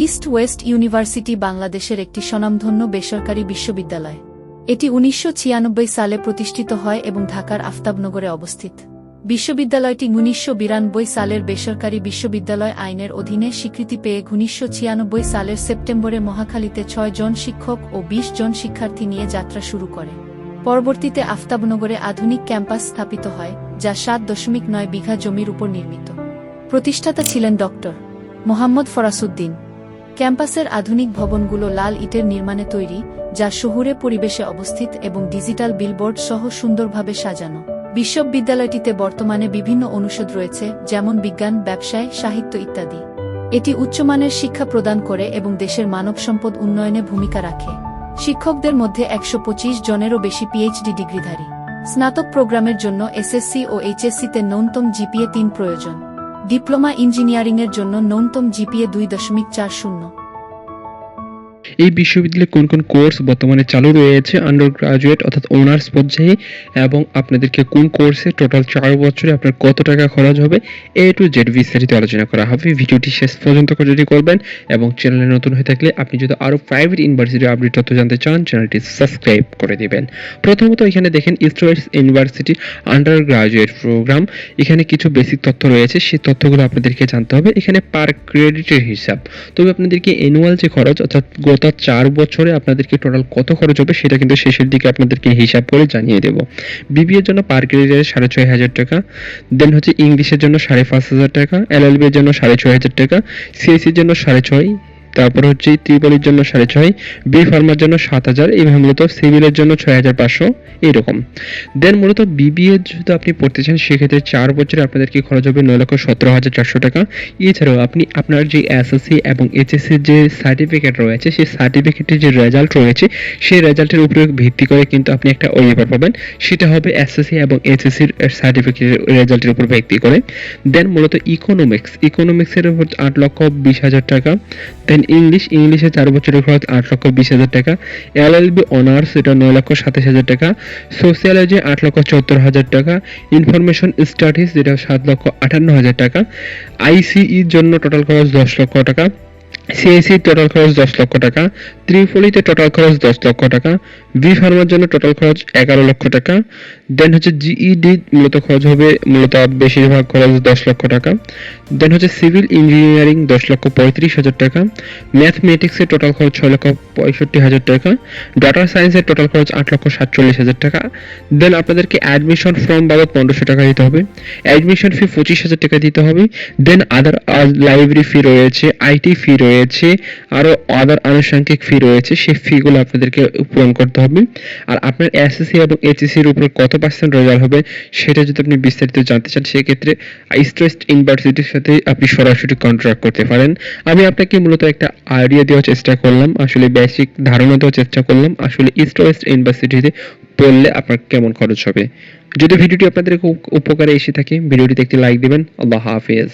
East west university বাংলাদেশের একটি স্বনামধন্য বেসরকারি বিশ্ববিদ্যালয়। এটি ১৯৯৬ সালে প্রতিষ্ঠিত হয় এবং ঢাকার আফতাবনগরে অবস্থিত। বিশ্ববিদ্যালয়টি ১৯৯২ সালের বেসরকারি বিশ্ববিদ্যালয় আইনের অধীনে স্বীকৃতি পেয়ে ১৯৯৬ সালের সেপ্টেম্বরে মহাখালীতে ৬ জন শিক্ষক ও ২০ জন শিক্ষার্থী নিয়ে যাত্রা শুরু করে। পরবর্তীতে আফতাবনগরে আধুনিক ক্যাম্পাস স্থাপিত হয়, যা ৭.৯ বিঘা জমির উপর নির্মিত। প্রতিষ্ঠাতা ছিলেন ড. মোহাম্মদ ফরাসউদ্দিন। ক্যাম্পাসের আধুনিক ভবনগুলো লাল ইটের নির্মাণে তৈরি, যা শহুরে পরিবেশে অবস্থিত এবং ডিজিটাল বিলবোর্ড সহ সুন্দরভাবে সাজানো। বিশ্ববিদ্যালয়টিতে বর্তমানে বিভিন্ন অনুষদ রয়েছে, যেমন বিজ্ঞান, ব্যবসায়, সাহিত্য ইত্যাদি। এটি উচ্চমানের শিক্ষা প্রদান করে এবং দেশের মানব সম্পদ উন্নয়নে ভূমিকা রাখে। শিক্ষকদের মধ্যে ১২৫ জনেরও বেশি পিএইচডি ডিগ্রিধারী। স্নাতক প্রোগ্রামের জন্য এসএসসি ও এইচএসসিতে ন্যূনতম জিপিএ ৩ প্রয়োজন। ডিপ্লোমা ইঞ্জিনিয়ারিংয়ের জন্য ন্যূনতম জিপিএ ২.৪০। এই বিশ্ববিদ্যালয়ে কোন কোন কোর্স বর্তমানে চালু রয়েছে আন্ডার গ্রাজুয়েট অর্থাৎ অনার্স পর্যায়ে, এবং আপনাদেরকে কোন কোর্সে টোটাল ৪ বছরে আপনার কত টাকা খরচ হবে, এ টু জেড বিস্তারিত আলোচনা করা হবে। ভিডিওটি শেষ পর্যন্ত যদি করবেন এবং চ্যানেলে নতুন হয়ে থাকলে আপনি যদি আরও প্রাইভেট ইউনিভার্সিটির আপডেট তথ্য জানতে চান, চ্যানেলটি সাবস্ক্রাইব করে দিবেন। প্রথমত এখানে দেখেন east west university undergraduate program. এখানে কিছু বেসিক তথ্য রয়েছে, সেই তথ্যগুলো আপনাদেরকে জানতে হবে। এখানে পার ক্রেডিটের হিসাব, তবে আপনাদেরকে অ্যানুয়াল যে খরচ অর্থাৎ গত ৪ বছরে আপনাদেরকে টোটাল কত খরচ হবে সেটা কিন্তু শেষের দিকে আপনাদেরকে হিসাব করে জানিয়ে দেব। বিবিএর জন্য পার ক্রেডিটে ৬,৫০০ টাকা, দেন হচ্ছে ইংলিশের জন্য ৫,৫০০ টাকা, এলএলবি এর জন্য ৬,৬০০ টাকা, সিএসসির জন্য ৬,৫০০, তারপর হচ্ছে ত্রিপলির জন্য ৬,৫০০, বি ফার্মার জন্য ৭,০০০, এইভাবে মূলত সিভিলের জন্য ৬,৫০০ এরকম। দেন মূলত বিবিএ যদি আপনি পড়তে চান সেক্ষেত্রে ৪ বছরে আপনাদেরকে খরচ হবে ৯,১৭,৪০০ টাকা। এছাড়াও আপনি আপনার যে এসএসসি এবং এইচএসসির যে সার্টিফিকেট রয়েছে, সেই সার্টিফিকেটের যে রেজাল্ট রয়েছে, সেই রেজাল্টের উপরে ভিত্তি করে কিন্তু আপনি একটা ওয়েভার পাবেন। সেটা হবে এসএসসি এবং এইচএসসির সার্টিফিকেটের রেজাল্টের উপর ভিত্তি করে। দেন মূলত ইকোনমিক্সের উপর ৮,২০,০০০ টাকা। দেন ইংলিশে ৪ বছরের খরচ ৮,২০,০০০ টাকা। এলএলবি অনার্স এটা ৯,২৭,০০০ টাকা। সোশিয়োলজি ৮,৭৪,০০০ টাকা। ইনফরমেশন স্টাডিজ যেটা ৭,৫৮,০০০ টাকা। আইসিইর জন্য টোটাল খরচ ১০ লক্ষ টাকা। সিএসসি টোটাল খরচ ১০ লক্ষ টাকা। ত্রিপলিতে টোটাল খরচ ১০ লক্ষ টাকা। বি ফার্মার জন্য টোটাল খরচ ১১ লক্ষ টাকা। দেন হচ্ছে জিইডি মূলত খরচ হবে বেশিরভাগ খরচ ১০ লক্ষ টাকা। দেন হচ্ছে সিভিল ইঞ্জিনিয়ারিং ১০,৩৫,০০০ টাকা। ম্যাথমেটিক্সের টোটাল খরচ ৬,৬৫,০০০ টাকা। ডাটা সায়েন্সের টোটাল খরচ ৮,৪৭,০০০ টাকা। দেন আপনাদেরকে অ্যাডমিশন ফর্ম বাবদ ১৫০০ টাকা দিতে হবে। অ্যাডমিশন ফি ২৫,০০০ টাকা দিতে হবে। দেন আদার লাইব্রেরি ফি রয়েছে, আইটি ফি রয়েছে, আরও আদার আনুষঙ্গিক ফি রয়েছে, সেই ফিগুলো আপনাদেরকে পূরণ করতে হবে। আর আপনার এসএসসি এবং এইচএসসির উপরে কত পার্সেন্ট রেজাল্ট হবে সেটা যদি আপনি বিস্তারিত জানতে চান, সেক্ষেত্রে ইস্ট ওয়েস্ট ইউনিভার্সিটির সাথে আপনি সরাসরি কন্ট্যাক্ট করতে পারেন। আমি আপনাকে মূলত একটা আইডিয়া দেওয়ার চেষ্টা করলাম, আসলে বেসিক ধারণা দেওয়ার চেষ্টা করলাম আসলে ইস্ট ওয়েস্ট ইউনিভার্সিটিতে পড়লে আপনার কেমন খরচ হবে। যদি ভিডিওটি আপনাদের খুব উপকারে এসে থাকে, ভিডিওটিতে একটি লাইক দিবেন। আল্লাহ হাফেজ।